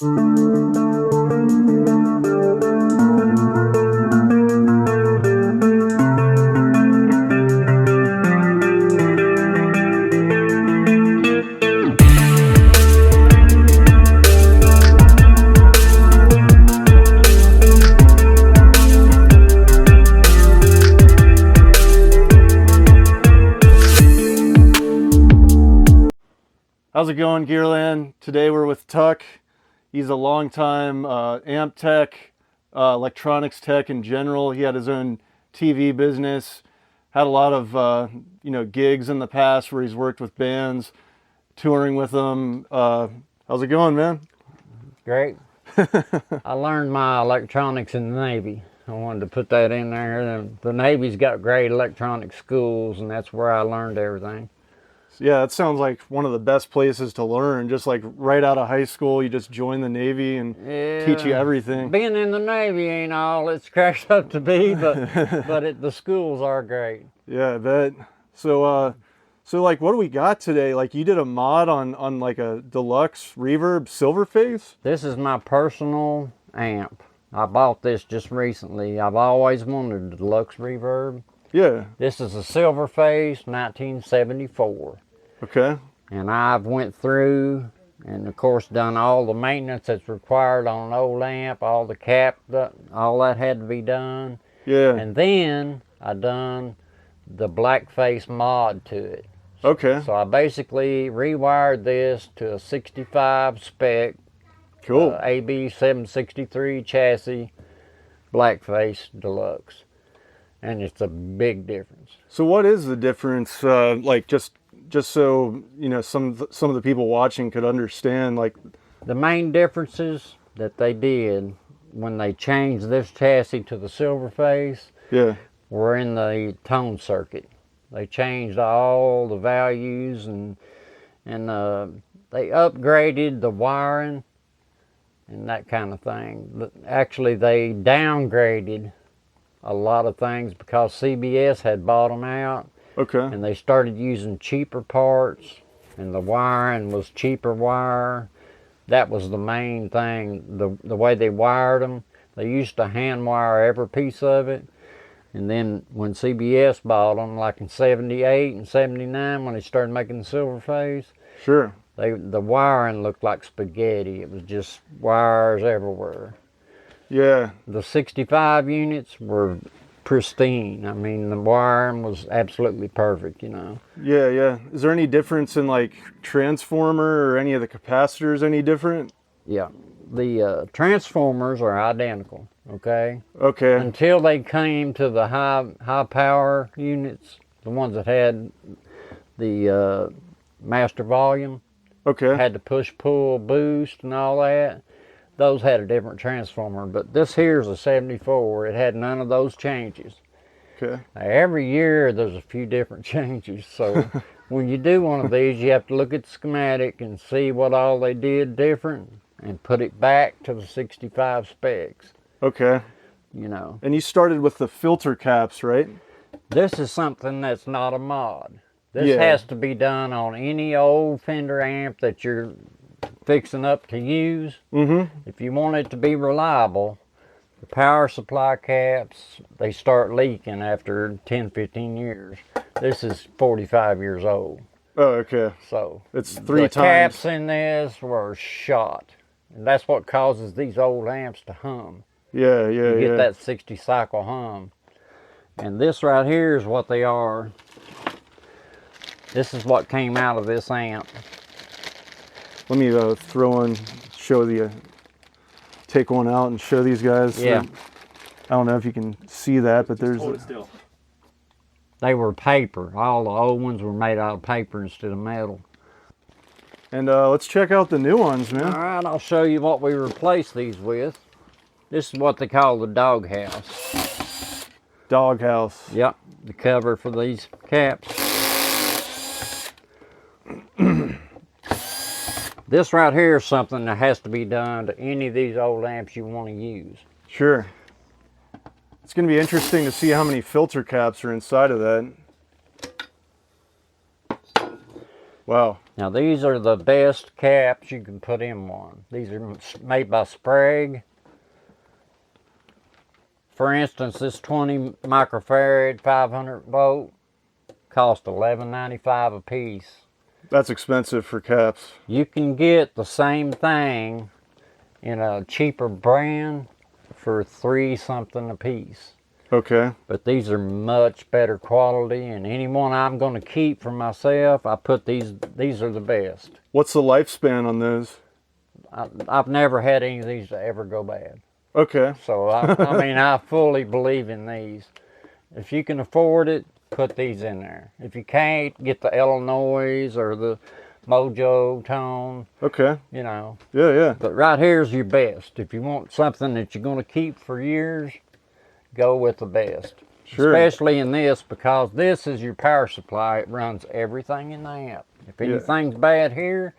How's it going, Gearland? Today we're with Tuck. He's a longtime amp tech, electronics tech in general. He had his own TV business, had a lot of gigs in the past where he's worked with bands, touring with them. How's it going, man? Great. I learned my electronics in the Navy. I wanted to put that in there. The Navy's got great electronic schools, and that's where I learned everything. Yeah, that sounds like one of the best places to learn. Just like right out of high school, you just join the Navy and teach you everything. Being in the Navy ain't all it's cracked up to be, but the schools are great. Yeah, I bet. So like, what do we got today? Like, you did a mod on like a Deluxe Reverb Silverface? This is my personal amp. I bought this just recently. I've always wanted a Deluxe Reverb. Yeah. This is a Silverface 1974. Okay. And I've went through and of course done all the maintenance that's required on an old amp, all the cap, all that had to be done. Yeah. And then I done the Blackface mod to it. Okay. So I basically rewired this to a 65 spec, cool, AB763 chassis, Blackface Deluxe. And it's a big difference. So what is the difference? Like just so some of the people watching could understand. Like, the main differences that they did when they changed this chassis to the Silverface, yeah, were in the tone circuit. They changed all the values and they upgraded the wiring and that kind of thing. But actually, they downgraded a lot of things because CBS had bought them out. Okay. And they started using cheaper parts, and the wiring was cheaper wire. That was the main thing. The way they wired them, they used to hand wire every piece of it. And then when CBS bought them, like in 78 and 79, when they started making the Silverface, sure, the wiring looked like spaghetti. It was just wires everywhere. Yeah. The 65 units were pristine. I mean, the wiring was absolutely perfect, Yeah, yeah. Is there any difference in like transformer or any of the capacitors any different? Yeah. The transformers are identical, okay? Okay. Until they came to the high power units, the ones that had the master volume. Okay. Had to push, pull, boost and all that. Those had a different transformer, but this here's a 74. It had none of those changes. Okay. Now, every year there's a few different changes, so when you do one of these, you have to look at the schematic and see what all they did different and put it back to the 65 specs. Okay. And you started with the filter caps, right? This is something that's not a mod. This has to be done on any old Fender amp that you're fixing up to use. If you want it to be reliable, the power supply caps, they start leaking after 10-15 years. This is 45 years old. Oh, okay. So it's three times. The caps in this were shot, and that's what causes these old amps to hum. Yeah. You get that 60 cycle hum. And this right here is what they are. This is what came out of this amp. Let me take one out and show these guys. Yeah. I don't know if you can see that, but there's... Hold it still. They were paper. All the old ones were made out of paper instead of metal. And let's check out the new ones, man. All right, I'll show you what we replaced these with. This is what they call the doghouse. Doghouse. Yep, the cover for these caps. This right here is something that has to be done to any of these old amps you want to use. Sure. It's going to be interesting to see how many filter caps are inside of that. Wow. Now these are the best caps you can put in one. These are made by Sprague. For instance, this 20 microfarad 500 volt cost $11.95 a piece. That's expensive for caps. You can get the same thing in a cheaper brand for $3 something a piece. Okay. But these are much better quality, and any one I'm going to keep for myself, I put these are the best. What's the lifespan on those? I've never had any of these to ever go bad. Okay. So, I mean, I fully believe in these. If you can afford it, put these in there. If you can't, get the Illinois or the Mojo Tone. Okay. You know. Yeah, yeah. But right here's your best. If you want something that you're going to keep for years, go with the best. Sure. Especially in this, because this is your power supply. It runs everything in the amp. If anything's bad here,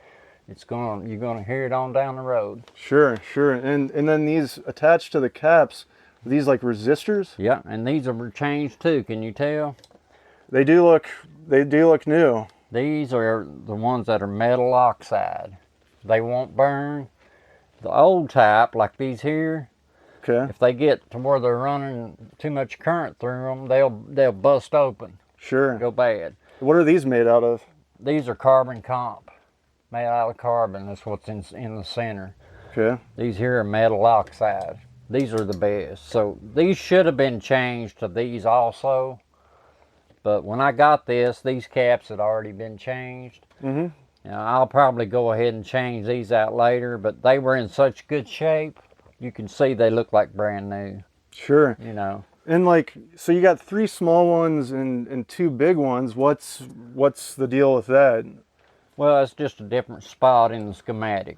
you're gonna hear it on down the road. Sure, sure. And then these attached to the caps, are these like resistors? Yeah, and these are changed too. Can you tell? They do look new. These are the ones that are metal oxide. They won't burn. The old type, like these here, Okay. if they get to where they're running too much current through them, they'll bust open. Sure. Go bad. What are these made out of? These are carbon comp, made out of carbon. That's what's in the center. Okay. These here are metal oxide. These are the best. So these should have been changed to these also. But when I got these caps had already been changed. Mm-hmm. Now, I'll probably go ahead and change these out later, but they were in such good shape. You can see they look like brand new. Sure. You know. And like, so you got 3 small ones and 2 big ones. What's the deal with that? Well, it's just a different spot in the schematic.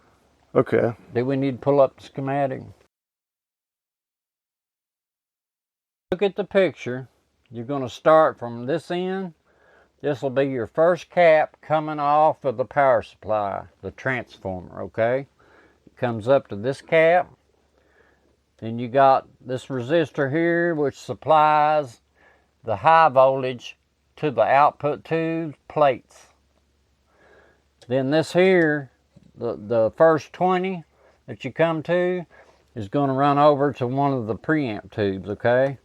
Okay. Do we need to pull up the schematic? Look at the picture. You're going to start from this end. This will be your first cap coming off of the power supply, the transformer, okay? It comes up to this cap. Then you got this resistor here, which supplies the high voltage to the output tube plates. Then this here, the first 20 that you come to, is going to run over to one of the preamp tubes, okay?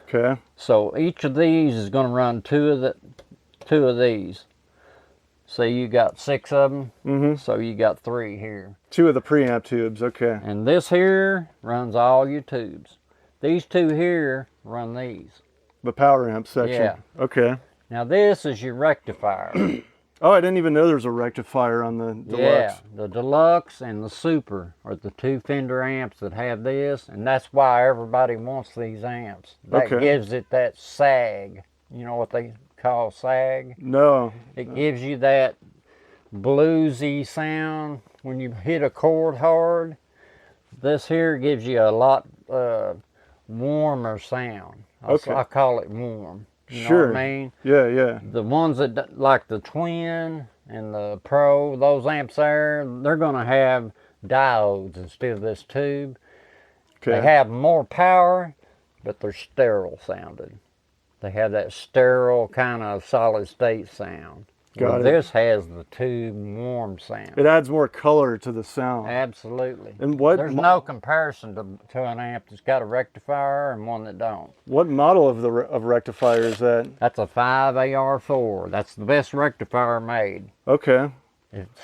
Okay. So each of these is going to run two of these. So you got 6 of them. Mm-hmm. So you got 3 here. 2 of the preamp tubes. Okay. And this here runs all your tubes. These 2 here run these. The power amp section. Yeah. Okay. Now this is your rectifier. Oh, I didn't even know there was a rectifier on the Deluxe. Yeah, the Deluxe and the Super are the 2 Fender amps that have this, and that's why everybody wants these amps. That gives it that sag. You know what they call sag? No. It gives you that bluesy sound when you hit a chord hard. This here gives you a lot warmer sound. I call it warm. You know what I mean? Yeah, yeah. The ones that, like the Twin and the Pro, those amps there, they're going to have diodes instead of this tube. Okay. They have more power, but they're sterile sounding. They have that sterile kind of solid state sound. Got it. This has the tube warm sound. It adds more color to the sound. Absolutely. And what? There's no comparison to an amp that's got a rectifier and one that don't. What model of rectifier is that? That's a 5AR4. That's the best rectifier made. Okay.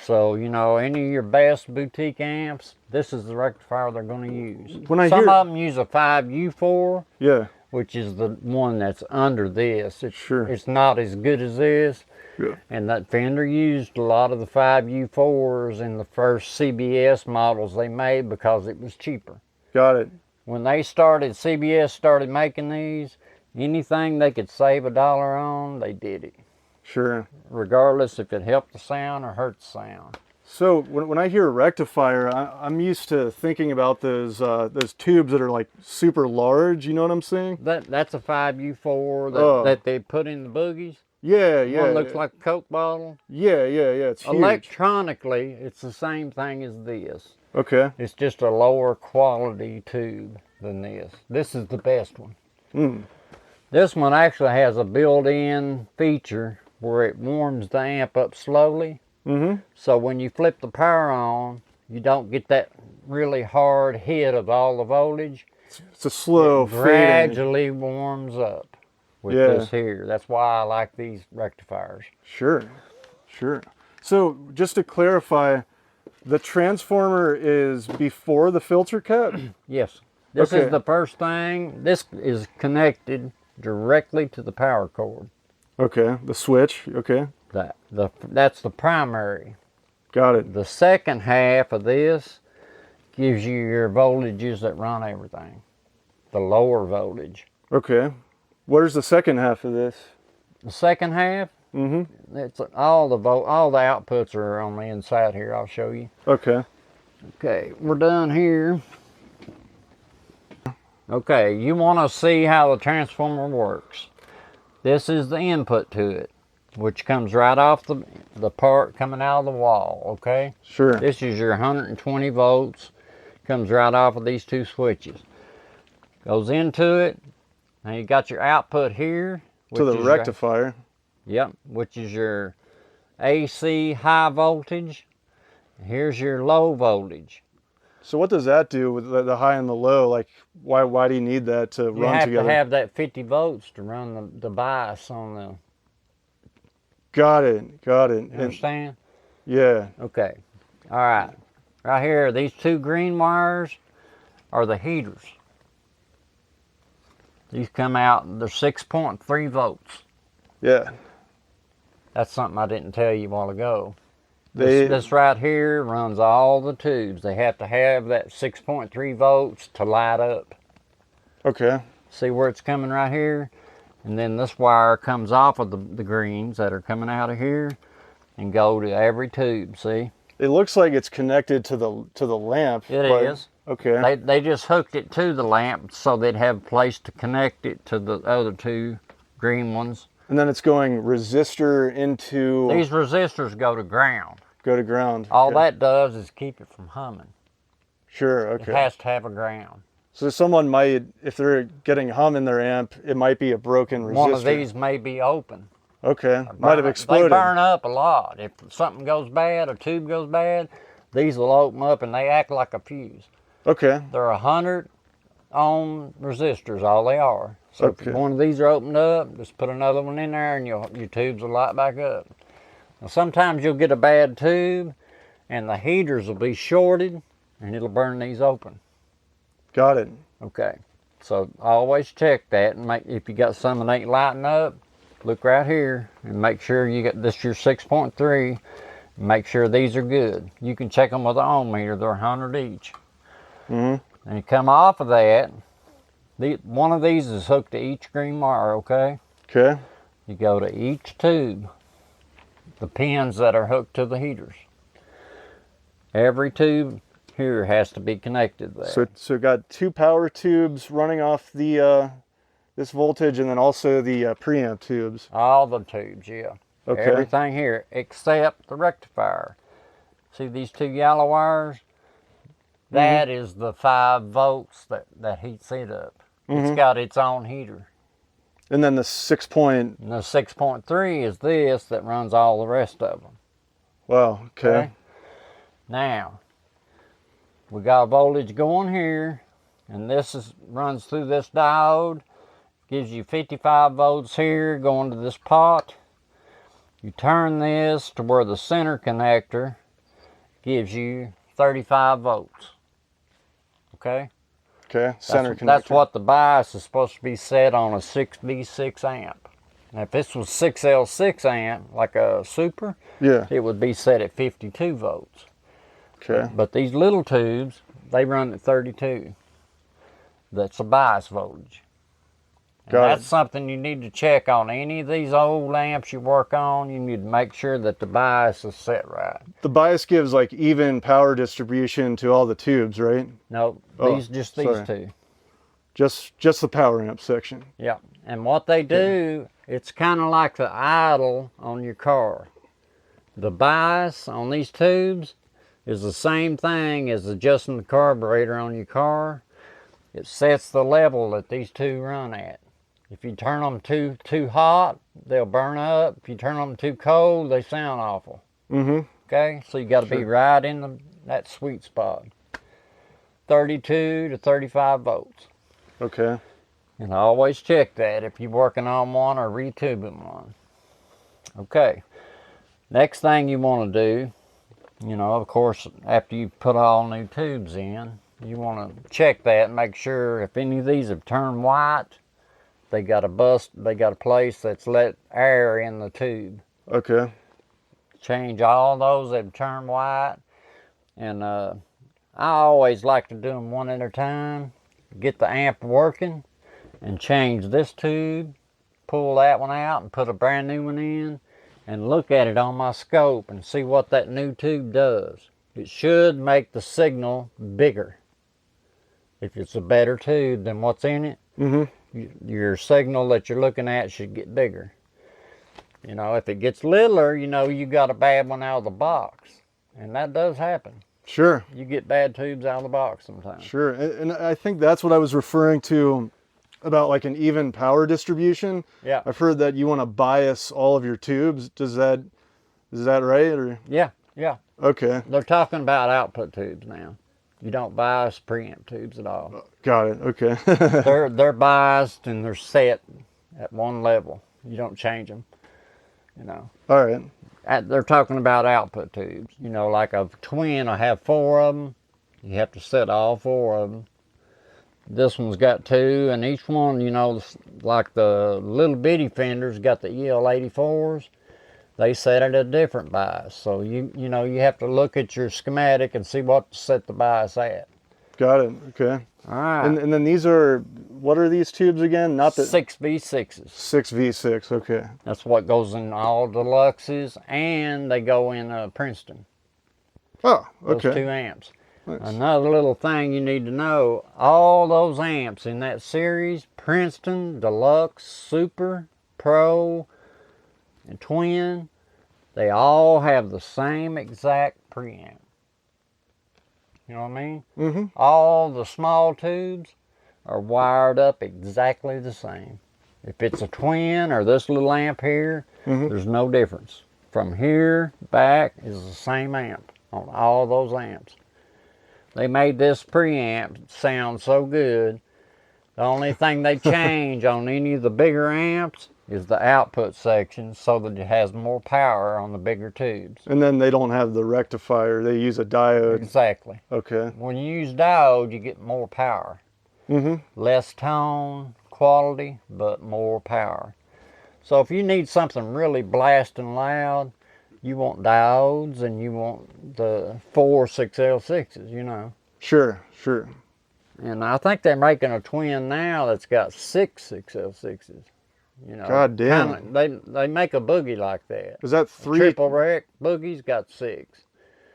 So, you know, any of your best boutique amps, this is the rectifier they're going to use. Some of them use a 5U4. Yeah. Which is the one that's under this. It's not as good as this. Yeah. And that Fender used a lot of the 5U4s in the first CBS models they made because it was cheaper. Got it. When CBS started making these, anything they could save $1 on, they did it. Sure. Regardless if it helped the sound or hurt the sound. So when I hear a rectifier, I'm used to thinking about those tubes that are like super large. You know what I'm saying? That's a 5U4 that they put in the boogies. Yeah, yeah. One looks like a Coke bottle. Yeah, yeah, yeah. It's huge. Electronically, it's the same thing as this. Okay. It's just a lower quality tube than this. This is the best one. Mm. This one actually has a built-in feature where it warms the amp up slowly. So when you flip the power on, you don't get that really hard hit of all the voltage. It's a slow It fading. gradually warms up with this here. That's why I like these rectifiers. Sure, sure. So just to clarify, the transformer is before the filter cap? Yes. This Okay. is the first thing. This is connected directly to the power cord. Okay, the switch, okay. That's the primary. Got it. The second half of this gives you your voltages that run everything. The lower voltage. Okay. Where's the second half of this? The second half, it's all the outputs are on the inside here. I'll show you. Okay. Okay, we're done here. Okay, you want to see how the transformer works. This is the input to it, which comes right off the part coming out of the wall, okay? Sure. This is your 120 volts. Comes right off of these two switches. Goes into it. Now you got your output here. To the rectifier. Yep, which is your AC high voltage. Here's your low voltage. So what does that do with the high and the low? Like, why do you need that to run together? You have to have that 50 volts to run the bias on the... Got it, got it. You understand? Yeah. Okay, all right. Right here, these two green wires are the heaters. These come out, they're 6.3 volts. Yeah. That's something I didn't tell you a while ago. This right here runs all the tubes. They have to have that 6.3 volts to light up. Okay. See where it's coming right here? And then this wire comes off of the greens that are coming out of here and go to every tube, see? It looks like it's connected to the lamp. It is. Okay. They just hooked it to the lamp so they'd have a place to connect it to the other two green ones. And then it's going resistor into... These resistors go to ground. Go to ground. All that does is keep it from humming. Sure, okay. It has to have a ground. So someone might, if they're getting hum in their amp, it might be a broken resistor. One of these may be open. Okay, might have exploded. They burn up a lot. If something goes bad, a tube goes bad, these will open up and they act like a fuse. Okay. They're 100 ohm resistors, all they are. So Okay. if one of these are opened up, just put another one in there and your tubes will light back up. Now sometimes you'll get a bad tube and the heaters will be shorted and it'll burn these open. Got it. Okay, so always check that and make, if you got some that ain't lighting up, look right here and make sure you got this your 6.3. Make sure these are good. You can check them with an ohm meter. They're 100 each. And you come off of that. One of these is hooked to each green wire. Okay. Okay. You go to each tube. The pins that are hooked to the heaters. Every tube here has to be connected there. So got two power tubes running off the this voltage, and then also the preamp tubes. All the tubes, yeah. Okay. Everything here except the rectifier. See these two yellow wires? That is the 5 volts that heats it up. It's got its own heater. And then the 6 point. And the 6.3 is this that runs all the rest of them. Wow. Okay. Now, we got a voltage going here, and this runs through this diode. Gives you 55 volts here going to this pot. You turn this to where the center connector gives you 35 volts. Okay? Okay. Center connector. That's what the bias is supposed to be set on, a 6V6 amp. Now if this was 6L6 amp, like a super, Yeah. it would be set at 52 volts. Okay. But these little tubes, they run at 32. That's a bias voltage. That's something you need to check on any of these old amps you work on. You need to make sure that the bias is set right. The bias gives like even power distribution to all the tubes, right? No, these two. Just the power amp section. Yeah, and what they do, it's kind of like the idle on your car. The bias on these tubes is the same thing as adjusting the carburetor on your car. It sets the level that these two run at. If you turn them too hot, they'll burn up. If you turn them too cold, they sound awful. Okay, so you got to be right in that sweet spot. 32 to 35 volts. Okay. And always check that if you're working on one or retubing one. Okay, next thing you want to do, you know, of course, after you put all new tubes in, you want to check that and make sure if any of these have turned white, they got a place that's let air in the tube. Okay. Change all those that have turned white. And I always like to do them one at a time. Get the amp working and change this tube, pull that one out and put a brand new one in, and look at it on my scope and see what that new tube does. It should make the signal bigger. If it's a better tube than what's in it, your signal that you're looking at should get bigger. You know, if it gets littler, you know you got a bad one out of the box. And that does happen. Sure. You get bad tubes out of the box sometimes. Sure. And I think that's what I was referring to about like an even power distribution. Yeah. I've heard that you want to bias all of your tubes. Is that right? Or Yeah, yeah. okay. They're talking about output tubes now. You don't bias preamp tubes at all. Got it. Okay. They're biased and they're set at one level. You don't change them. You know. All right. They're talking about output tubes. You know, like a twin, I have 4 of them. You have to set all 4 of them. This one's got 2, and each one, you know, like the little bitty Fenders got the EL84s. They set it at a different bias. So you know, you have to look at your schematic and see what to set the bias at. Got it. Okay. All right. And then these are, what are these tubes again? Not the 6V6s. 6V6. Okay. That's what goes in all deluxes, and they go in Princeton. Oh, Those okay. 2 amps. Nice. Another little thing you need to know, all those amps in that series, Princeton, Deluxe, Super, Pro, and Twin, they all have the same exact preamp. You know what I mean? Mm-hmm. All the small tubes are wired up exactly the same. If it's a twin or this little amp here, there's no difference. From here back is the same amp on all those amps. They made this preamp sound so good. The only thing they change on any of the bigger amps is the output section so that it has more power on the bigger tubes. And then they don't have the rectifier. They use a diode. Exactly. Okay. When you use diode, you get more power. Less tone, quality, but more power. So if you need something really blasting loud, you want diodes and you want the 4 6L6s, you know. Sure, sure. And I think they're making a twin now that's got 6 6L6s. You know, God damn. They make a boogie like that. Is that 3? Triple rec boogie's got 6.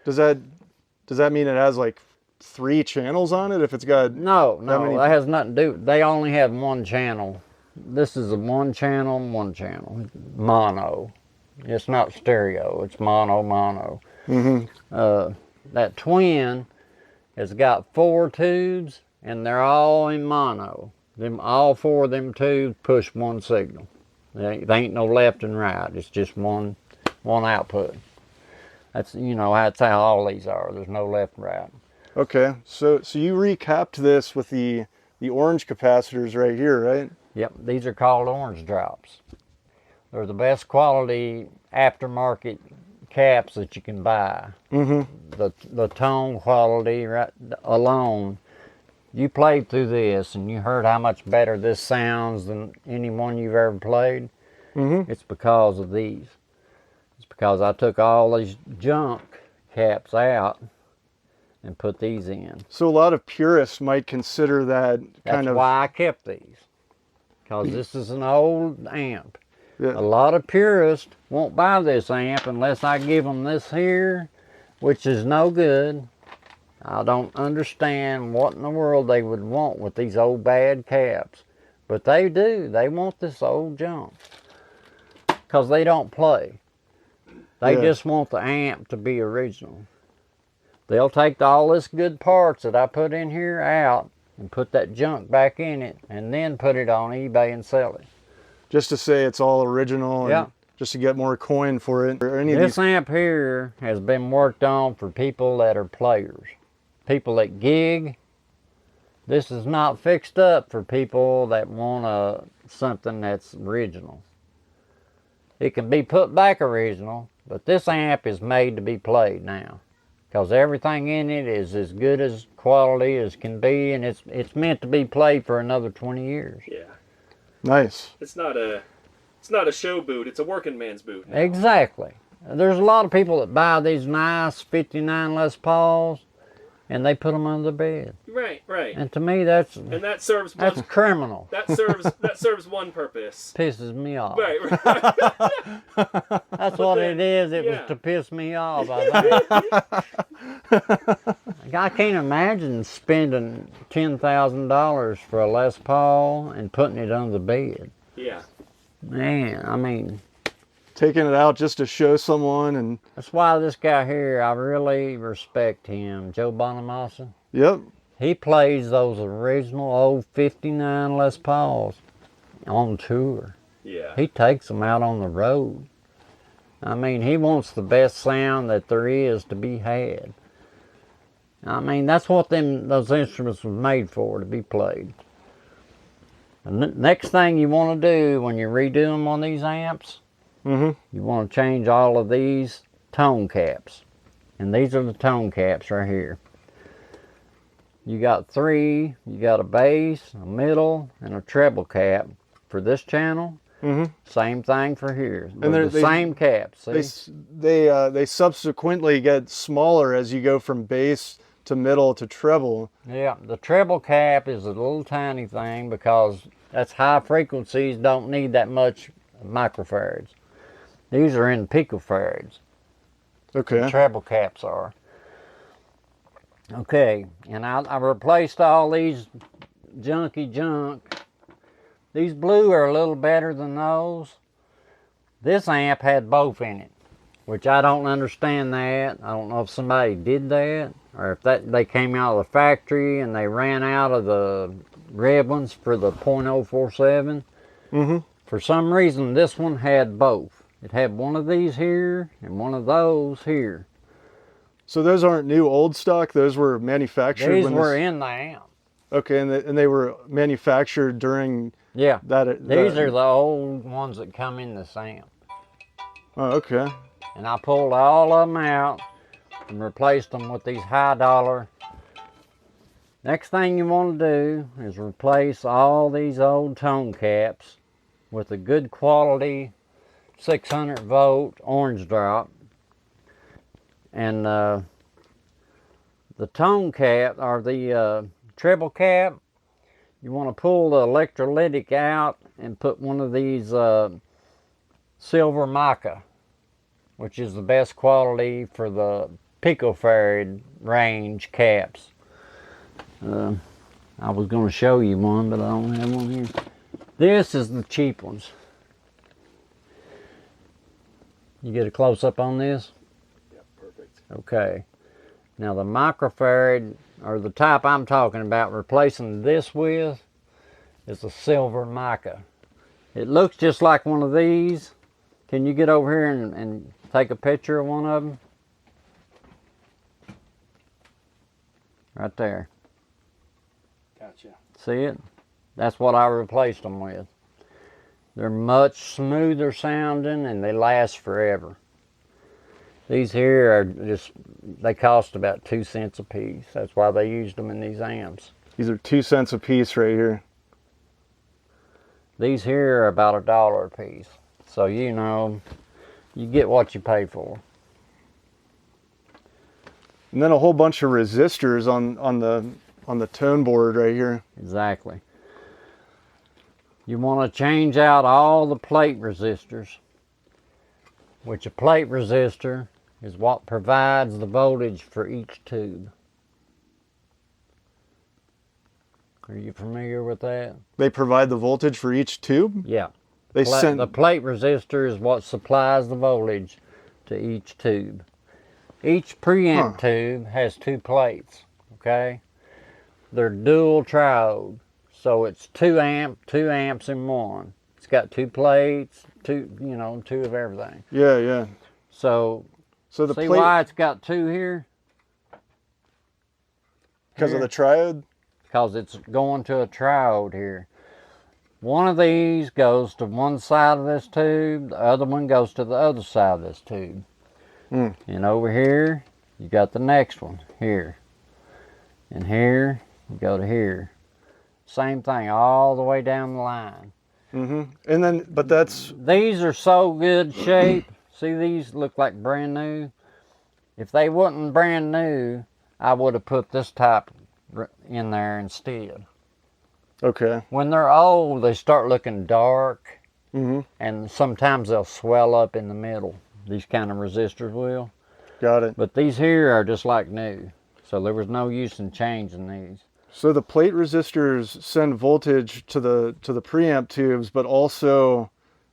Does that mean it has like 3 channels on it? If it's got No, many- that has nothing to do. They only have 1 channel. This is a 1 channel, mono. It's not stereo. It's mono. That twin has got 4 tubes, and they're all in mono. All 4 of them tubes push 1 signal. They ain't no left and right. It's just one output. That's, you know, that's how all these are. There's no left and right. Okay, so you recapped this with the orange capacitors right here, right? Yep, these are called orange drops. They're the best quality aftermarket caps that you can buy. The tone quality right alone. You played through this and you heard how much better this sounds than any one you've ever played. It's because of these. It's because I took all these junk caps out and put these in. So a lot of purists might consider that kind That's of... why I kept these. Because this is an old amp. Yeah. A lot of purists won't buy this amp unless I give them this here, which is no good. I don't understand what in the world they would want with these old bad caps. But they do. They want this old junk. Because they don't play. They just want the amp to be original. They'll take all this good parts that I put in here out and put that junk back in it and then put it on eBay and sell it. Just to say it's all original. Yeah. just to get more coin for it? Or any of This these? amp here has been worked on for people that are players, people that gig. This is not fixed up for people that want something that's original. It can be put back original, but this amp is made to be played now, because everything in it is as good as quality as can be, and it's meant to be played for another 20 years. Yeah. Nice. It's not a show boot. It's a working man's boot. Now. Exactly. There's a lot of people that buy these nice 59 Les Pauls, and they put them under the bed. Right, right. And to me, that's That serves that's one, criminal. that serves one purpose. Pisses me off. Right, right. That's what it is. It was yeah. to piss me off, I think. I can't imagine spending $10,000 for a Les Paul and putting it under the bed. Yeah. Man, I mean, Taking it out just to show someone, and that's why this guy here, I really respect him, Joe Bonamassa. yep. He plays those original old 59 Les Pauls on tour. Yeah. He takes them out on the road. I mean, he wants the best sound that there is to be had. I mean, that's what those instruments were made for, to be played. And the next thing you want to do when you redo them on these amps, you want to change all of these tone caps. And these are the tone caps right here. You got three, you got a bass, a middle, and a treble cap for this channel. Same thing for here. And they're the same caps. See? They subsequently get smaller as you go from bass to middle to treble. Yeah, the treble cap is a little tiny thing because that's high frequencies, don't need that much microfarads. These are in picofarads. Okay. The treble caps are. Okay, and I replaced all these junky junk. These blue are a little better than those. This amp had both in it, which I don't understand that. I don't know if somebody did that, or if they came out of the factory and they ran out of the red ones for the .047. For some reason, this one had both. It had one of these here and one of those here. So those aren't new old stock. Those were manufactured. These when were in the amp. Okay, and they were manufactured during. Yeah. These that are the old ones that come in this amp. Oh, okay. And I pulled all of them out and replaced them with these high dollar. Next thing you want to do is replace all these old tone caps with a good quality 600 volt orange drop. And the tone cap, or the treble cap, you want to pull the electrolytic out and put one of these silver mica, which is the best quality for the picofarad range caps. I was going to show you one, but I don't have one here. This is the cheap ones. You get a close-up on this? Yep, perfect. Okay. Now the microfarad, or the type I'm talking about replacing this with, is a silver mica. It looks just like one of these. Can you get over here and take a picture of one of them? Right there. Gotcha. See it? That's what I replaced them with. They're much smoother sounding and they last forever. These here are just, they cost about 2 cents a piece. That's why they used them in these amps. These are 2 cents a piece right here. These here are about $1 a piece. So, you know, you get what you pay for. And then a whole bunch of resistors on the tone board right here. Exactly. You want to change out all the plate resistors, which a plate resistor is what provides the voltage for each tube. Are you familiar with that? They provide the voltage for each tube? Yeah. They The plate resistor is what supplies the voltage to each tube. Each preamp tube has 2 plates, okay? They're dual triode, so it's 2 amps in one. It's got 2 plates, two of everything. Yeah, yeah. So the see plate, why it's got 2 here? because of the triode? Because it's going to a triode here. One of these goes to one side of this tube, the other one goes to the other side of this tube. And over here, you got the next one here. And here, you go to here. Same thing all the way down the line. And then, but These are so good shape. See, these look like brand new. If they wasn't brand new, I would have put this type in there instead. okay. When they're old, they start looking dark, and sometimes they'll swell up in the middle. These kind of resistors will. Got it. But these here are just like new, so there was no use in changing these. So the plate resistors send voltage to the preamp tubes, but also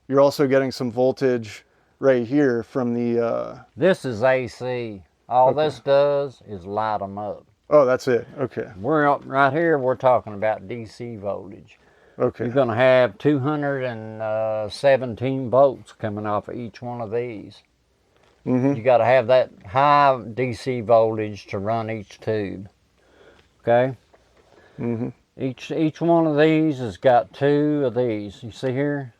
you're also getting some voltage right here from the. This is AC. All this does is light them up. Oh, that's it. Okay. We're up right here. We're talking about DC voltage. Okay. You're going to have 217 volts coming off of each one of these. You got to have that high DC voltage to run each tube. Okay. Each one of these has got 2 of these. You see here?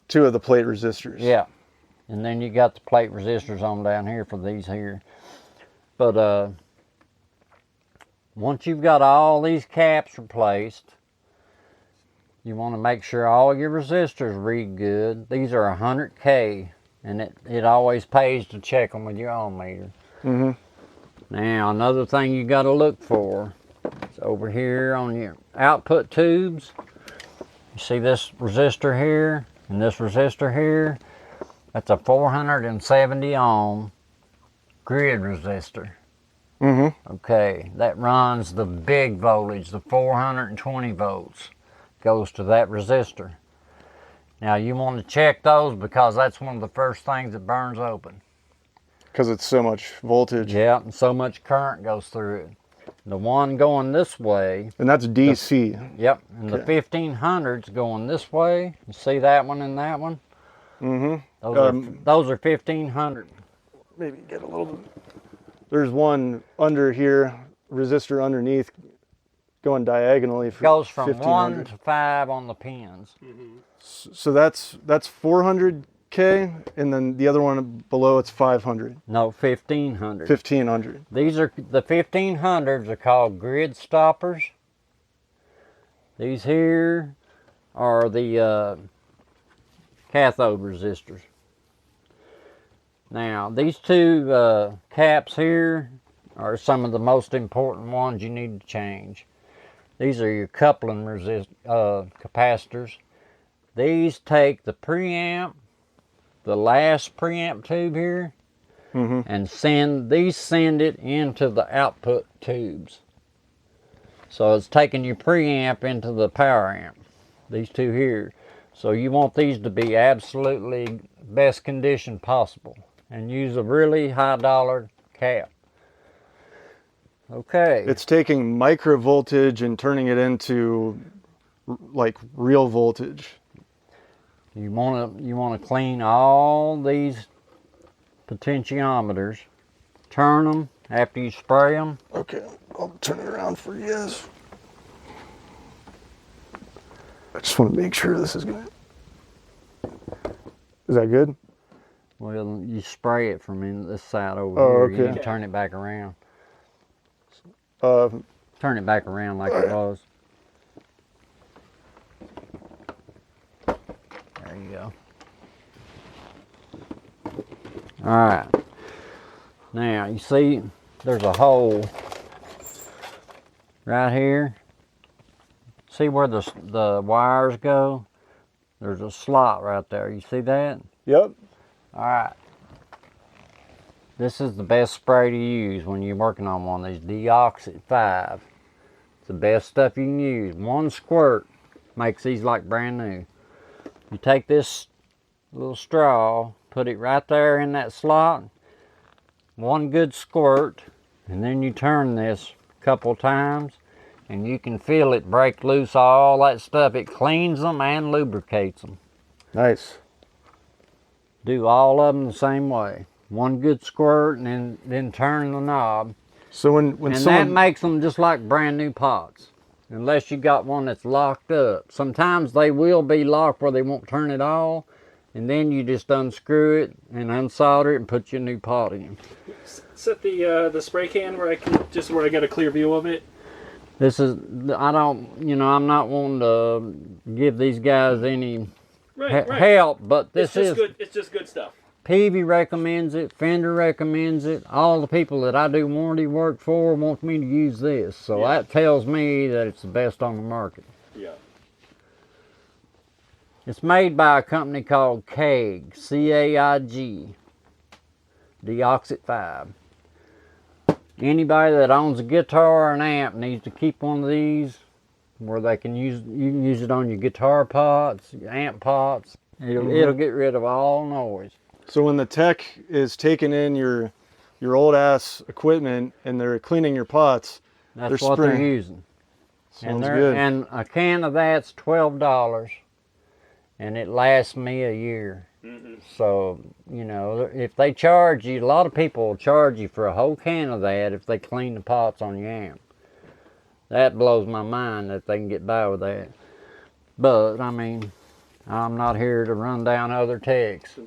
2 of the plate resistors. Yeah. And then you got the plate resistors on down here for these here. But once you've got all these caps replaced, you want to make sure all your resistors read good. These are 100K, and it always pays to check them with your ohm meter. Now, another thing you got to look for is over here on your output tubes. You see this resistor here and this resistor here? That's a 470 ohm grid resistor. Okay, that runs the big voltage, the 420 volts. Goes to that resistor. Now you want to check those because that's one of the first things that burns open. Because it's so much voltage. Yeah, and so much current goes through it. The one going this way. And that's DC. Yep, and the 1500's going this way. You see that one and that one? Those are 1500. Maybe get a little bit. There's one under here, resistor underneath, going diagonally for Goes from 1500. 1 to 5 on the pins. So that's 400K, and then the other one below it's 500. No, 1500. 1500. These are the 1500s are called grid stoppers. These here are the cathode resistors. Now these 2 caps here are some of the most important ones you need to change. These are your coupling capacitors. These take the preamp, the last preamp tube here, and send it into the output tubes. So it's taking your preamp into the power amp. These 2 here. So you want these to be absolutely best condition possible, and use a really high dollar cap. Okay. It's taking micro voltage and turning it into like real voltage. You want to clean all these potentiometers, turn them after you spray them. Okay, I'll turn it around for you guys. I just want to make sure this is good. Is that good? Well, you spray it from this side over Oh, here. You okay. need to turn it back around. Uh, Turn it back around like it was. There you go. All right. Now, you see there's a hole right here. See where the wires go? There's a slot right there. You see that? yep. All right. This is the best spray to use when you're working on one of these Deoxit 5. It's the best stuff you can use. 1 squirt makes these like brand new. You take this little straw, put it right there in that slot, 1 good squirt, and then you turn this a couple times, and you can feel it break loose all that stuff. It cleans them and lubricates them. Nice. Do all of them the same way. One good squirt and then turn the knob. So when And someone... that makes them just like brand new pots. Unless you got one that's locked up. Sometimes they will be locked where they won't turn at all. And then you just unscrew it and unsolder it and put your new pot in. Set the spray can where I get a clear view of it. This is, I don't, I'm not wanting to give these guys any help, but this is good. It's just good stuff. Peavy recommends it, Fender recommends it. All the people that I do warranty work for want me to use this. So that tells me that it's the best on the market. Yeah. It's made by a company called CAIG, C-A-I-G, Deoxit 5. Anybody that owns a guitar or an amp needs to keep one of these where you can use it on your guitar pots, your amp pots. It'll get rid of all noise. So when the tech is taking in your old ass equipment and they're cleaning your pots, that's what they're using. Sounds good. And a can of that's $12, and it lasts me a year. So, if they charge you, a lot of people will charge you for a whole can of that if they clean the pots on your amp. That blows my mind that they can get by with that. But, I mean, I'm not here to run down other techs.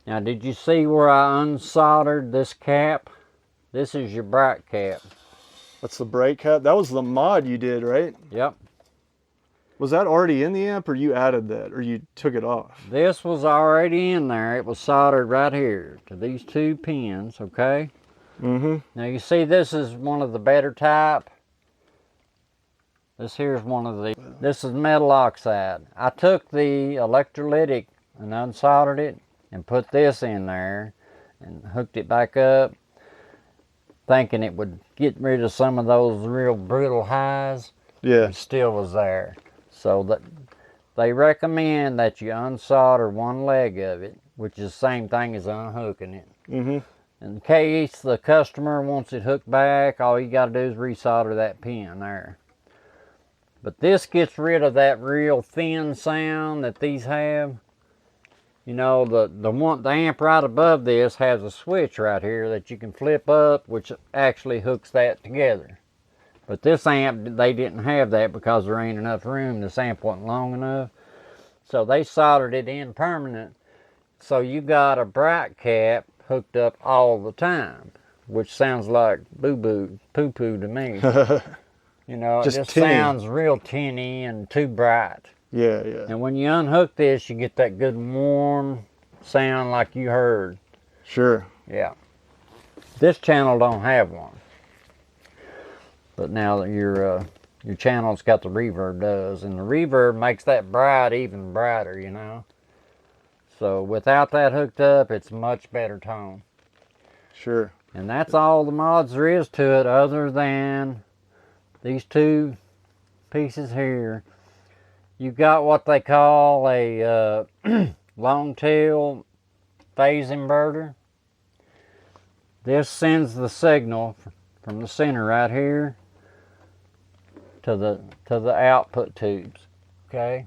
Now, did you see where I unsoldered this cap? This is your bright cap. That's the bright cap? That was the mod you did, right? Yep. Was that already in the amp, or you added that, or you took it off? This was already in there. It was soldered right here to these two pins, okay? Now you see this is one of the better type. This here's one of the, this is metal oxide. I took the electrolytic and unsoldered it and put this in there and hooked it back up, thinking it would get rid of some of those real brittle highs. Yeah. It still was there. So that they recommend that you unsolder one leg of it, which is the same thing as unhooking it. In case the customer wants it hooked back, all you got to do is resolder that pin there. But this gets rid of that real thin sound that these have. The amp right above this has a switch right here that you can flip up, which actually hooks that together. But this amp, they didn't have that because there ain't enough room. This amp wasn't long enough. So they soldered it in permanent. So you got a bright cap hooked up all the time, which sounds like boo-boo, poo-poo to me. It just sounds real tinny and too bright. Yeah. And when you unhook this, you get that good warm sound like you heard. Sure. Yeah. This channel don't have one. But now that your channel's got the reverb does, and the reverb makes that bright even brighter, So without that hooked up, it's much better tone. Sure. And that's all the mods there is to it, other than these two pieces here. You've got what they call a long tail phase inverter. This sends the signal from the center right here to the output tubes. Okay,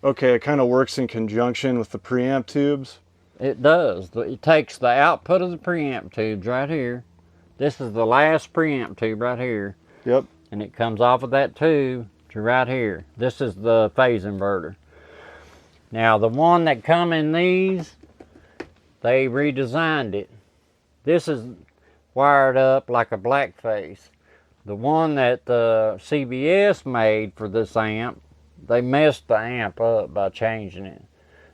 it kind of works in conjunction with the preamp tubes. It does. It takes the output of the preamp tubes right here. This is the last preamp tube right here. Yep. And it comes off of that tube to right here. This is the phase inverter. Now the one that come in these, they redesigned it. This is wired up like a Blackface. The one that CBS made for this amp, they messed the amp up by changing it.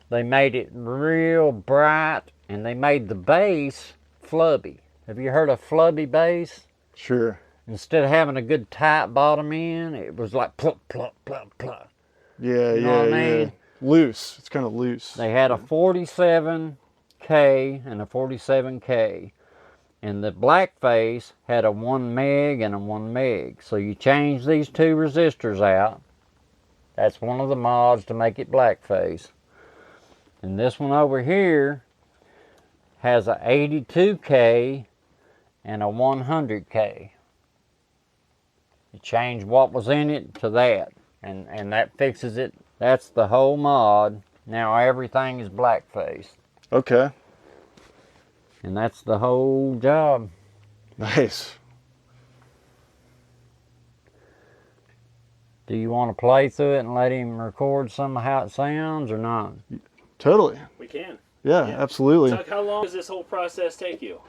They made it real bright, and they made the bass flubby. Have you heard of flubby bass? Sure. Instead of having a good tight bottom end, it was like plop, plop, plop, plop. Yeah, you know what I mean? Loose. It's kind of loose. They had a 47K and a 47K. And the Blackface had a 1 meg and a 1 meg. So you change these two resistors out. That's one of the mods to make it Blackface. And this one over here has a 82K and a 100K. You change what was in it to that. And that fixes it. That's the whole mod. Now everything is Blackface. Okay. And that's the whole job. Nice. Do you want to play through it and let him record some of how it sounds or not? Totally. We can. Yeah, absolutely. Chuck, how long does this whole process take you?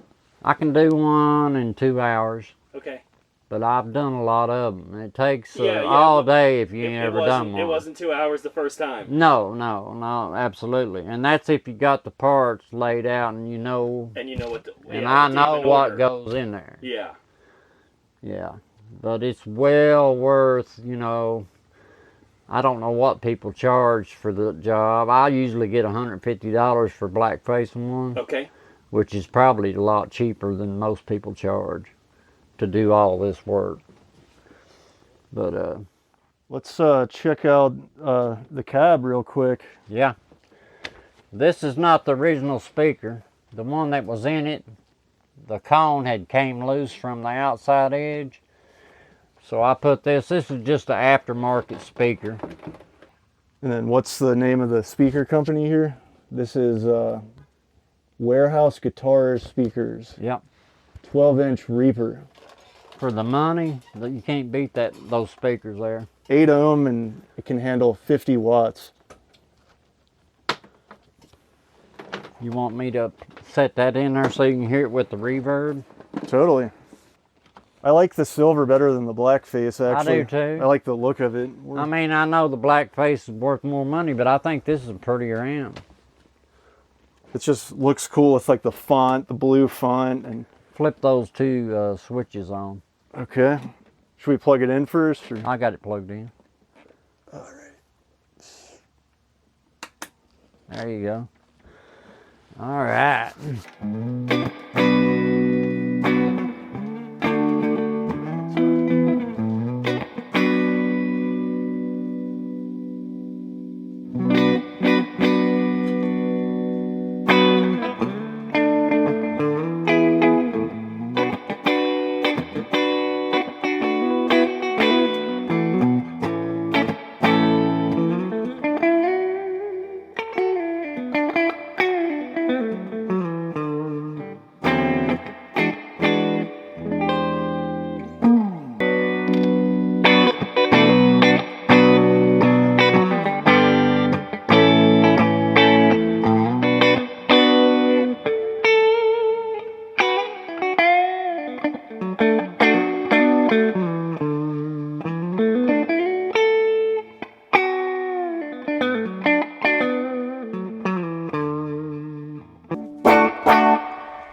I can do one in 2 hours, Okay. but I've done a lot of them. It takes Yeah, all day if you ain't ever done wasn't- one. It wasn't 2 hours the first time. No, absolutely. And that's if you got the parts laid out and you know, And you know what the... and yeah, I the know demon what order. goes in there. Yeah. Yeah, but it's well worth, you know, I don't know what people charge for the job. I usually get $150 for Blackface one, Okay. which is probably a lot cheaper than most people charge to do all this work. But Let's check out the cab real quick. yeah, this is not the original speaker. The one that was in it, the cone had came loose from the outside edge. So I put this is just an aftermarket speaker. And then what's the name of the speaker company here? This is Warehouse Guitars Speakers. Yep. 12-inch Reaper. For the money, you can't beat those speakers there. 8 ohm and it can handle 50 watts. You want me to set that in there so you can hear it with the reverb? Totally. I like the silver better than the Blackface, actually. I do too. I like the look of it. I mean, I know the Blackface is worth more money, but I think this is a prettier amp. It just looks cool with like the font, the blue font. And Flip those two switches on. okay. Should we plug it in first? Or? I got it plugged in. All right. There you go. All right.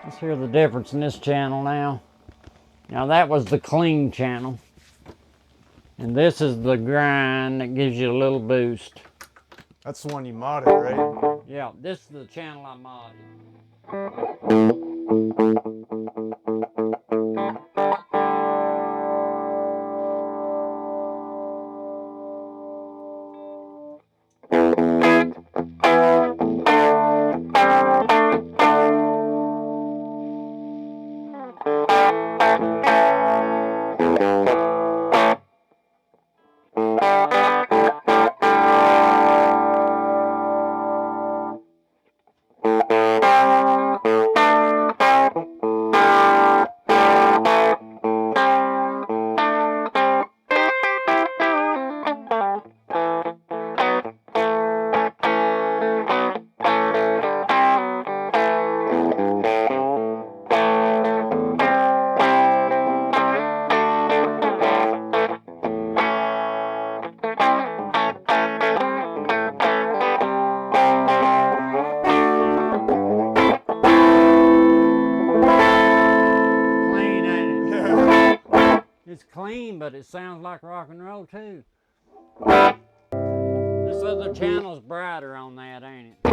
Let's hear the difference in this channel now. Now that was the clean channel. And this is the grind that gives you a little boost. That's the one you modded, right? Yeah, this is the channel I modded. It's clean, but it sounds like rock and roll too. This other channel's brighter on that, ain't it?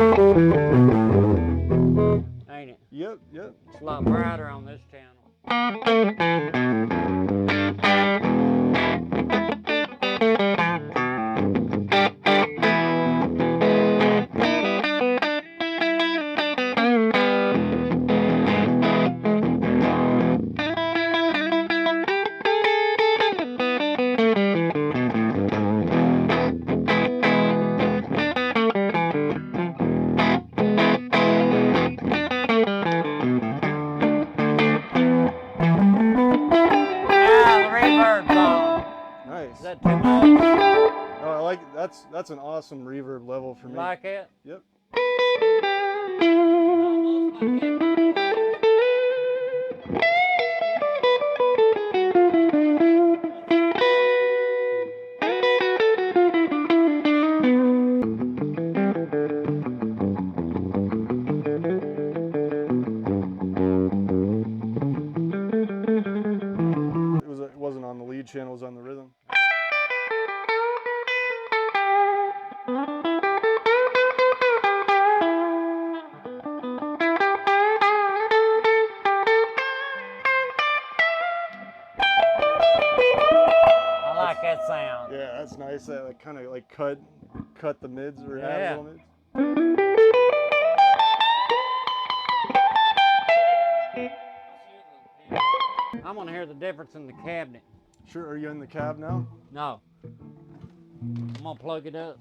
Ain't it? Yep, yep. It's a lot brighter on this channel. like that's an awesome reverb level for me. Like it? Yep. It wasn't on the lead channel, it was on the rhythm. I like that sound. Yeah, that's nice. That like kind of like cut the mids or add Yeah. little mids. I want to hear the difference in the cabinet. Sure. Are you in the cab now? No. I'm gonna plug it up.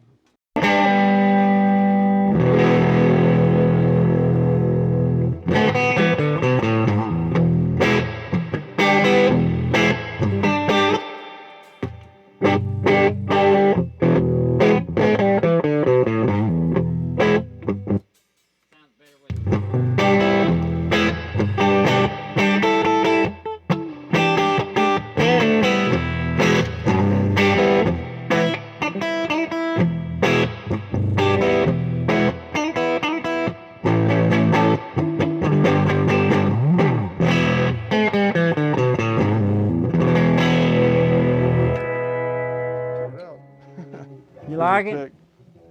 Sounds better with Check it out. You like it? Pick.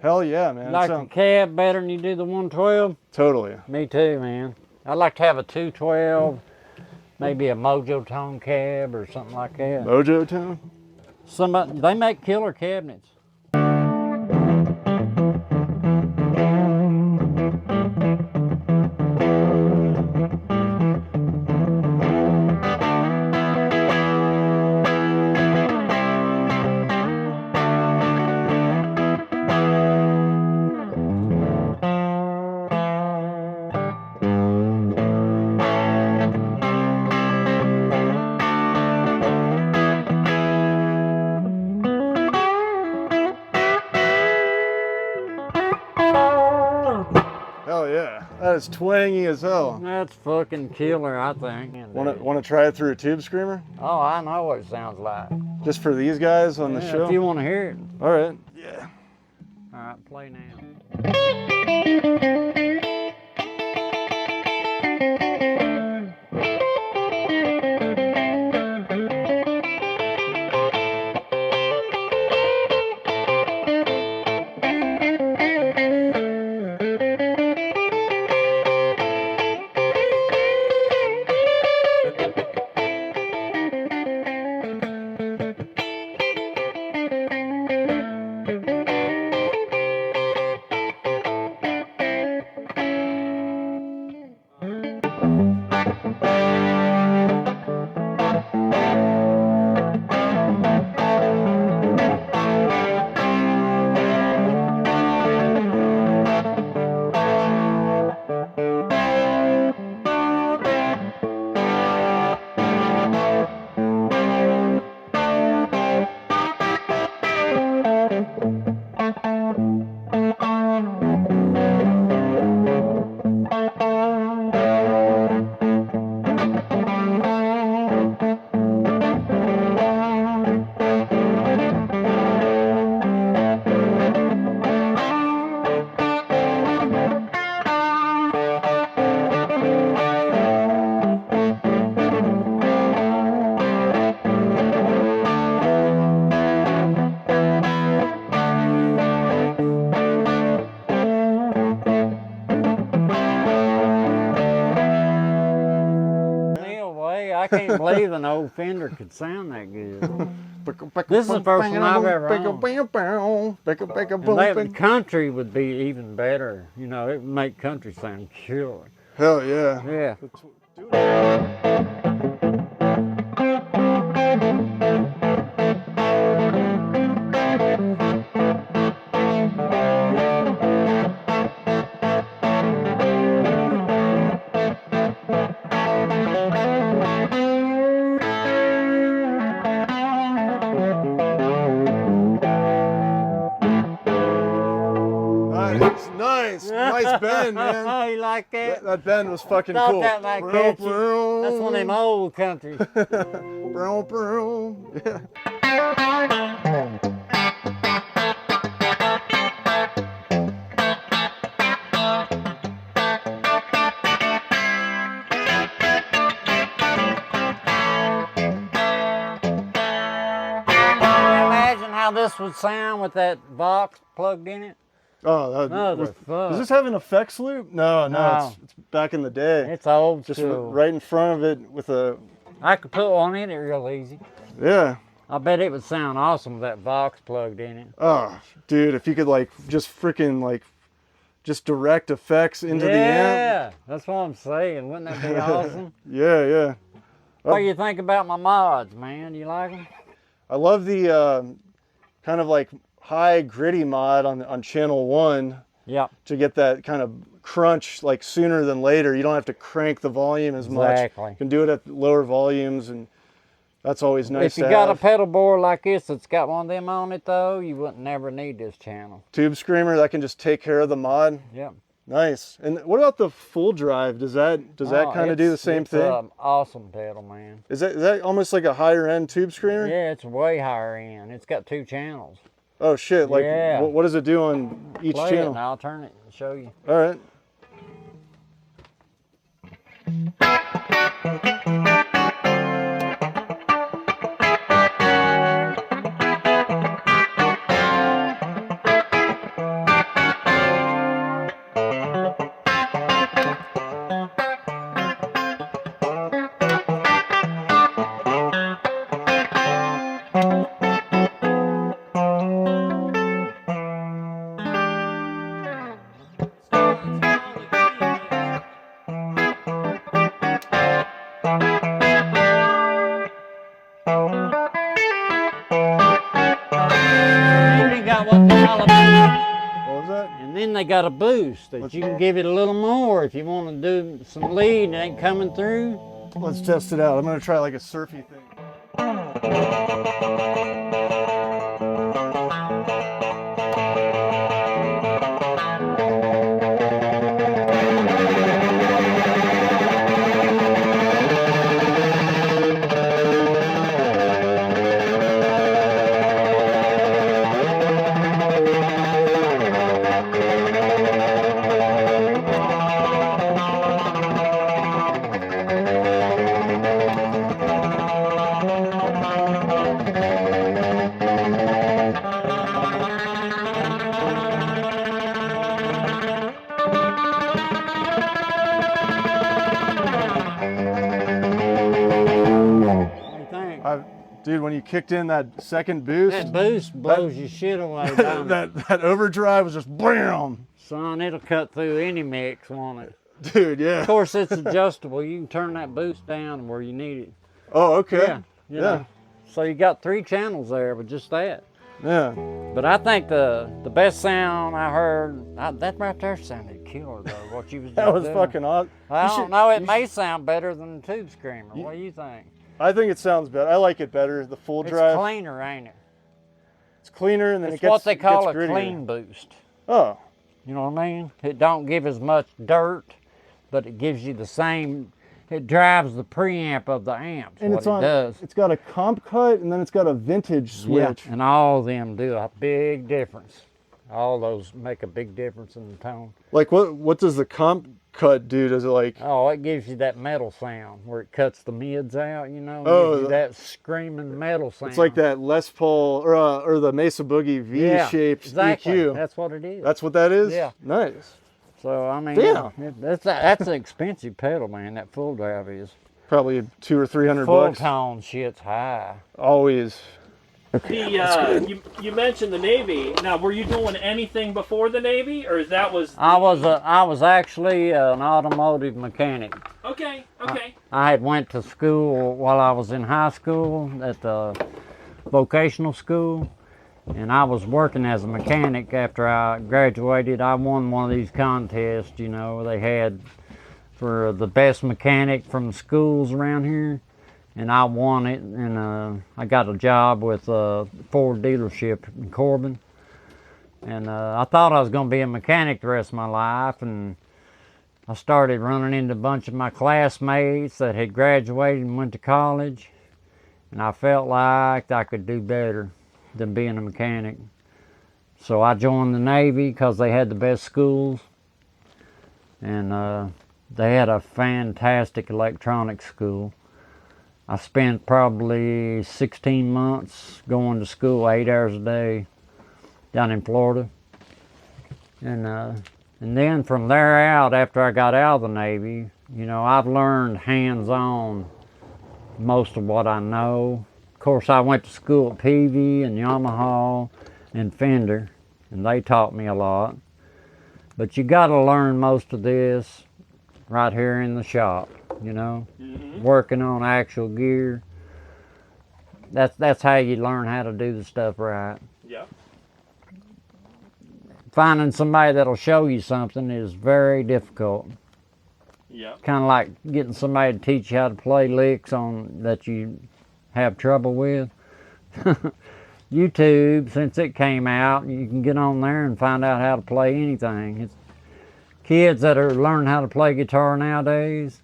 Hell yeah, man. You like the cab better than you do the 112? Totally. Me too, man. I'd like to have a 212, maybe a Mojo Tone cab or something like that. Mojo tone? Somebody, they make killer cabinets. Hell yeah. That is twangy as hell. That's fucking killer, I think. Want to try it through a tube screamer? Oh, I know what it sounds like. Just for these guys on the Yeah, show? if you want to hear it. All right. Yeah. All right, play now. I can't believe an old Fender could sound that good. This is the first one I've ever owned. And that country would be even better. You know, it would make country sound killer. Hell yeah. Yeah. Nice. Nice bend, man. Oh, you like that? That bend was fucking Thought cool. that might catch you. That's one of them old countries. Yeah. Imagine how this would sound with that box plugged in it. Oh, does this have an effects loop? No. It's back in the day. It's old Just school. right in front of it with a. I could put one in it real easy. Yeah. I bet it would sound awesome with that box plugged in it. Oh, dude, if you could like just freaking like just direct effects into the amp. Yeah, that's what I'm saying. Wouldn't that be awesome? Yeah. What do you think about my mods, man? You like them? I love the kind of like high gritty mod on channel 1. Yep. To get that kind of crunch like sooner than later. You don't have to crank the volume as much. Exactly. You can do it at lower volumes, and that's always nice. If you got a pedal board like this that's got one of them on it though, you wouldn't never need this channel. Tube Screamer that can just take care of the mod. Yep. Nice. And what about the full drive? Does that kind of do the same thing? It's awesome pedal, man. Is that almost like a higher end Tube Screamer? Yeah, it's way higher end. It's got 2 channels. Oh shit! Like, yeah. what does it do on each Play channel? it and I'll turn it and show you. All right. Then they got a boost that you can give it a little more if you want to do some lead and it ain't coming through. Let's test it out. I'm gonna try like a surfy thing. Dude, when you kicked in that second boost, that boost blows your shit away. that overdrive was just bam. Son, it'll cut through any mix, won't it? Dude, yeah. Of course, it's adjustable. You can turn that boost down where you need it. Oh, okay. Yeah. You know. So you got 3 channels there with just that. Yeah. But I think the best sound I heard, that right there sounded killer though. What you was doing. That was fucking awesome. I don't know. It may sound better than the Tube Screamer. What do you think? I think it sounds better. I like it better, the full drive. It's cleaner, ain't it? It's cleaner, and then it's it gets what they call a grittier. clean boost. Oh. You know what I mean? It don't give as much dirt, but it gives you the same, it drives the preamp of the amps, and what it does. It's got a comp cut, and then it's got a vintage switch. Yeah, and all of them do a big difference. All those make a big difference in the tone. Like what does the comp cut do? Does it like? Oh, it gives you that metal sound where it cuts the mids out, you know. Oh, gives you that screaming metal sound. It's like that Les Paul or the Mesa Boogie V-shaped exactly. EQ. That's what it is. That's what that is. Yeah. Nice. So I mean, damn. That's an expensive pedal, man. That full drive is. Probably $200 or $300 full bucks. tone shit's high. Always. You mentioned the Navy. Now, were you doing anything before the Navy, or that was? I was actually an automotive mechanic. Okay. I had went to school while I was in high school at the vocational school, and I was working as a mechanic after I graduated. I won one of these contests, you know, they had for the best mechanic from schools around here. And I won it, and I got a job with a Ford dealership in Corbin. And I thought I was going to be a mechanic the rest of my life, and I started running into a bunch of my classmates that had graduated and went to college, and I felt like I could do better than being a mechanic. So I joined the Navy because they had the best schools, and they had a fantastic electronics school. I spent probably 16 months going to school 8 hours a day down in Florida. And then from there out, after I got out of the Navy, you know, I've learned hands-on most of what I know. Of course, I went to school at Peavey and Yamaha and Fender, and they taught me a lot. But you got to learn most of this right here in the shop, you know, working on actual gear. That's how you learn how to do the stuff right. Yeah. Finding somebody that'll show you something is very difficult. Yeah. Kind of like getting somebody to teach you how to play licks on that you have trouble with. YouTube, since it came out, you can get on there and find out how to play anything. Kids that are learning how to play guitar nowadays,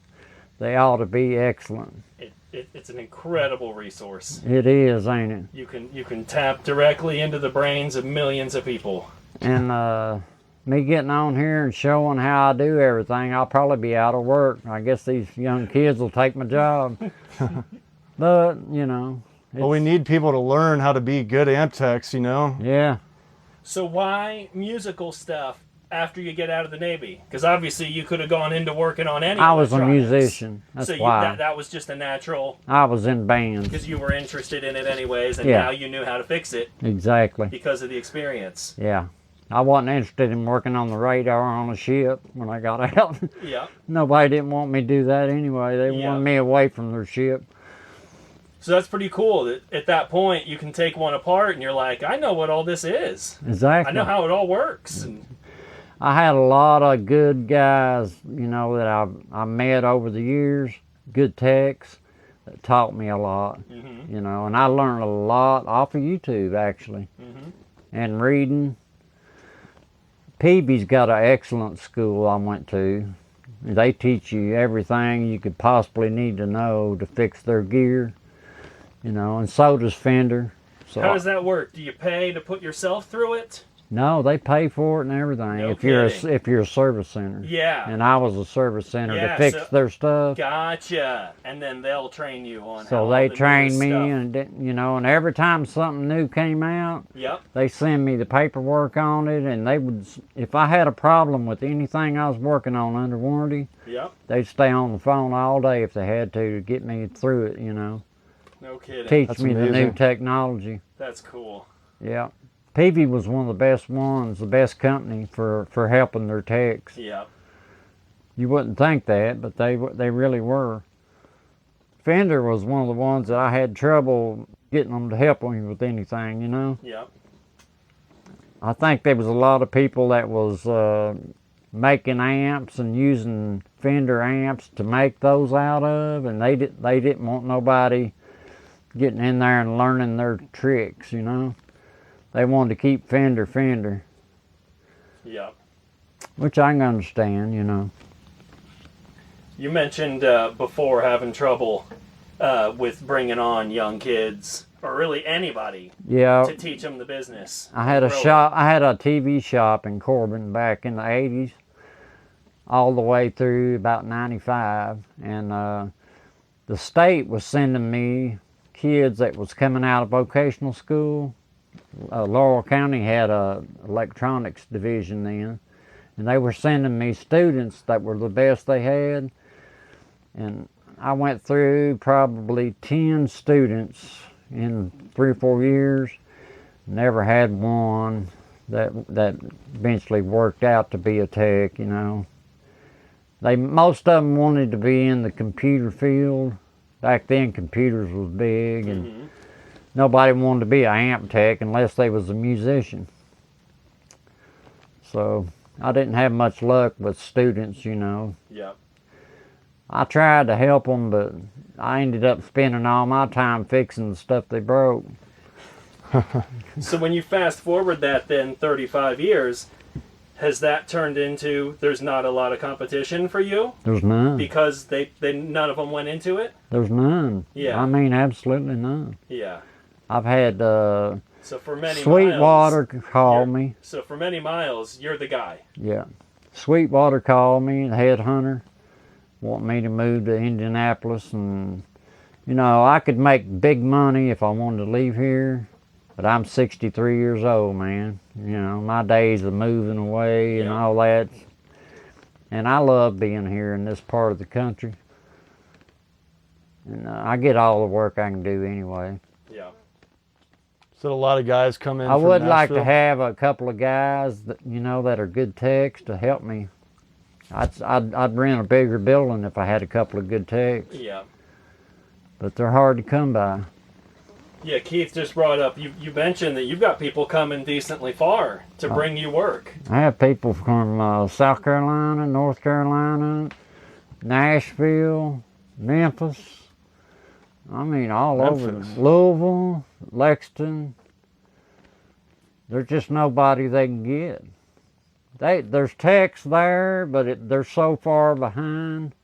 they ought to be excellent. It's an incredible resource. It is, ain't it? You can tap directly into the brains of millions of people. And me getting on here and showing how I do everything, I'll probably be out of work. I guess these young kids will take my job. But, you know. Well, we need people to learn how to be good amp techs, you know? Yeah. So why musical stuff after you get out of the Navy? Because obviously you could have gone into working on any I was a electronics. musician. That's so why. That was just a natural, I was in bands. because you were interested in it anyways, and Yeah. now you knew how to fix it Exactly. because of the experience. Yeah. I wasn't interested in working on the radar on a ship when I got out. Yeah. Nobody didn't want me to do that anyway. They Yeah. wanted me away from their ship. So that's pretty cool that at that point you can take one apart and you're like, I know what all this is. Exactly. I know how it all works. And I had a lot of good guys, you know, that I met over the years, good techs that taught me a lot, you know, and I learned a lot off of YouTube actually, and reading. Peavey's got an excellent school I went to. They teach you everything you could possibly need to know to fix their gear, you know, and so does Fender. So how does that work? Do you pay to put yourself through it? No, they pay for it and everything. No if you're kidding. if you're a service center. Yeah. And I was a service center Yeah, to fix so- their stuff. Gotcha. And then they'll train you on how So all they the trained newest me, stuff. and you know, and every time something new came out, Yep. they send me the paperwork on it, and they would, if I had a problem with anything I was working on under warranty, Yep. they'd stay on the phone all day if they had to get me through it, you know, No kidding. teach That's me the new amazing. technology. That's cool. Yeah. Peavey was one of the best ones, the best company for helping their techs. Yep. You wouldn't think that, but they really were. Fender was one of the ones that I had trouble getting them to help me with anything, you know. Yep. I think there was a lot of people that was making amps and using Fender amps to make those out of, and they didn't want nobody getting in there and learning their tricks, you know. They wanted to keep Fender, Yep. which I can understand, you know. You mentioned before having trouble with bringing on young kids, or really anybody, Yeah, to teach them the business. I had a Grow shop. I had a TV shop in Corbin back in the '80s, all the way through about '95, and the state was sending me kids that was coming out of vocational school. Laurel County had a electronics division then, and they were sending me students that were the best they had, and I went through probably 10 students in 3 or 4 years. Never had one that eventually worked out to be a tech, you know. Most of them wanted to be in the computer field. Back then computers was big, and nobody wanted to be an amp tech unless they was a musician. So I didn't have much luck with students, you know. Yep. I tried to help them, but I ended up spending all my time fixing the stuff they broke. So when you fast forward that then 35 years, has that turned into there's not a lot of competition for you There's none. because they none of them went into it? There's none. Yeah. I mean, absolutely none. Yeah. I've had So for many Sweetwater miles, call me. So for many miles, you're the guy. Yeah. Sweetwater called me, the headhunter, want me to move to Indianapolis. And, you know, I could make big money if I wanted to leave here, but I'm 63 years old, man. You know, my days of moving away and all that. And I love being here in this part of the country. And I get all the work I can do anyway. Yeah. So a lot of guys come in. I from would like to Nashville? have a couple of guys that, you know, that are good techs to help me. I'd rent a bigger building if I had a couple of good techs. Yeah. But they're hard to come by. Yeah, Keith just brought up, you mentioned that you've got people coming decently far to bring you work. I have people from South Carolina, North Carolina, Nashville, Memphis. I mean, all over. Louisville, Lexington. There's just nobody they can get. There's techs there, but they're so far behind.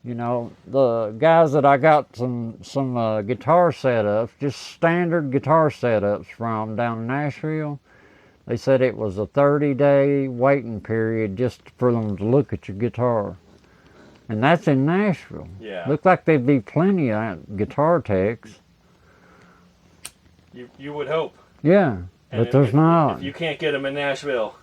You know, the guys that I got some guitar setups, just standard guitar setups from down in Nashville, they said it was a 30-day waiting period just for them to look at your guitar. And that's in Nashville. Yeah. Looked like there'd be plenty of guitar techs. You would hope. Yeah, And but there's not. If you can't get them in Nashville,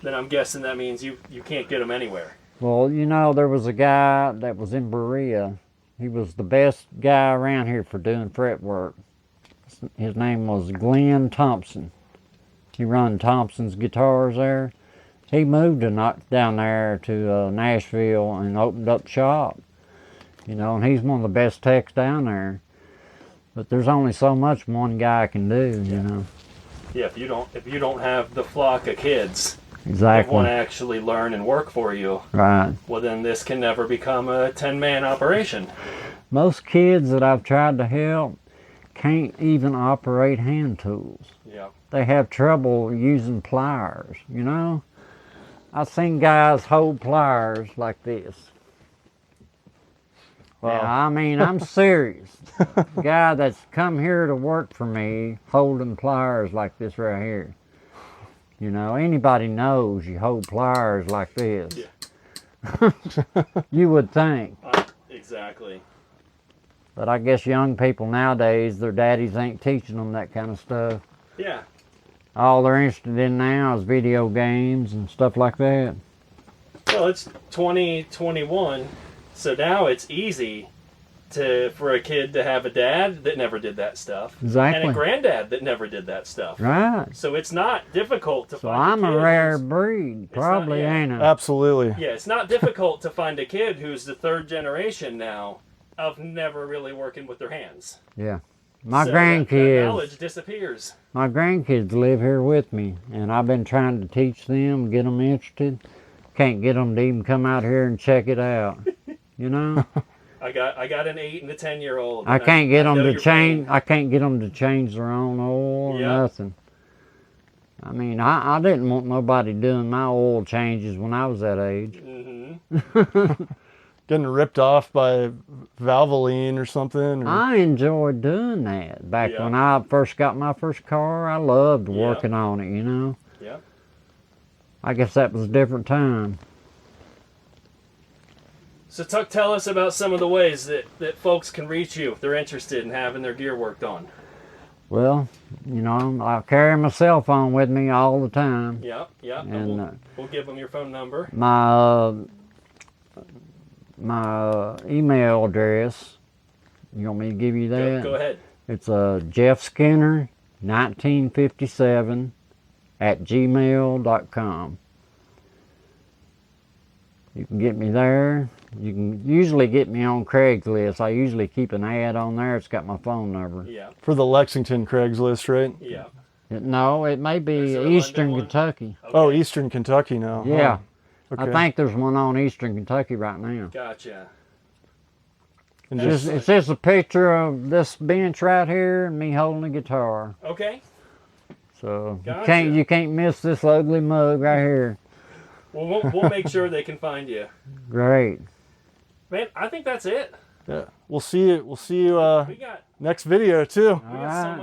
then I'm guessing that means you can't get them anywhere. Well, you know, there was a guy that was in Berea. He was the best guy around here for doing fret work. His name was Glenn Thompson. He run Thompson's guitars there. He moved down there to Nashville and opened up shop. You know, and he's one of the best techs down there. But there's only so much one guy can do, you know. Yeah, if you don't have the flock of kids that Exactly. want to actually learn and work for you, Right. well then this can never become a 10-man operation. Most kids that I've tried to help can't even operate hand tools. Yeah. They have trouble using pliers, you know? I've seen guys hold pliers like this. Wow. Now, I mean, I'm serious. Guy that's come here to work for me holding pliers like this right here. You know, anybody knows you hold pliers like this. Yeah. You would think. Exactly. But I guess young people nowadays, their daddies ain't teaching them that kind of stuff. Yeah. All they're interested in now is video games and stuff like that. Well, it's 2021, so now it's easy for a kid to have a dad that never did that stuff. Exactly. And a granddad that never did that stuff. Right. So it's not difficult to So find I'm a kid a rare who's- breed, probably, yeah. ain't I? Absolutely. Yeah, it's not difficult to find a kid who's the third generation now of never really working with their hands. Yeah. My So that grandkids, knowledge disappears. my grandkids live here with me, and I've been trying to teach them, get them interested. Can't get them to even come out here and check it out. You know, I got an 8 and a 10-year-old. I can't get them know to your change. pain. I can't get them to change their own oil or Yeah. nothing. I mean, I didn't want nobody doing my oil changes when I was that age. Mm-hmm. Getting ripped off by Valvoline or something. Or... I enjoyed doing that back Yeah. when I first got my first car. I loved Yeah. working on it. You know. Yeah. I guess that was a different time. So Tuck, tell us about some of the ways that folks can reach you if they're interested in having their gear worked on. Well, you know, I carry my cell phone with me all the time. Yeah, yeah. And we'll give them your phone number. My email address. You want me to give you that? Go ahead. It's Jeff Skinner 1957 at gmail.com. You can get me there. You can usually get me on Craigslist. I usually keep an ad on there. It's got my phone number. Yeah, For the Lexington Craigslist, right? yeah. No, it may be Is there a Eastern London one? Kentucky. Okay. Oh, Eastern Kentucky now. huh? Yeah. Okay. I think there's one on Eastern Kentucky right now. Gotcha. And It's just a picture of this bench right here and me holding a guitar. Okay. So Gotcha. you can't miss this ugly mug right here. Well, we'll make sure they can find you. Great. Man, I think that's it. yeah, we'll see you. We got Next video too. All right.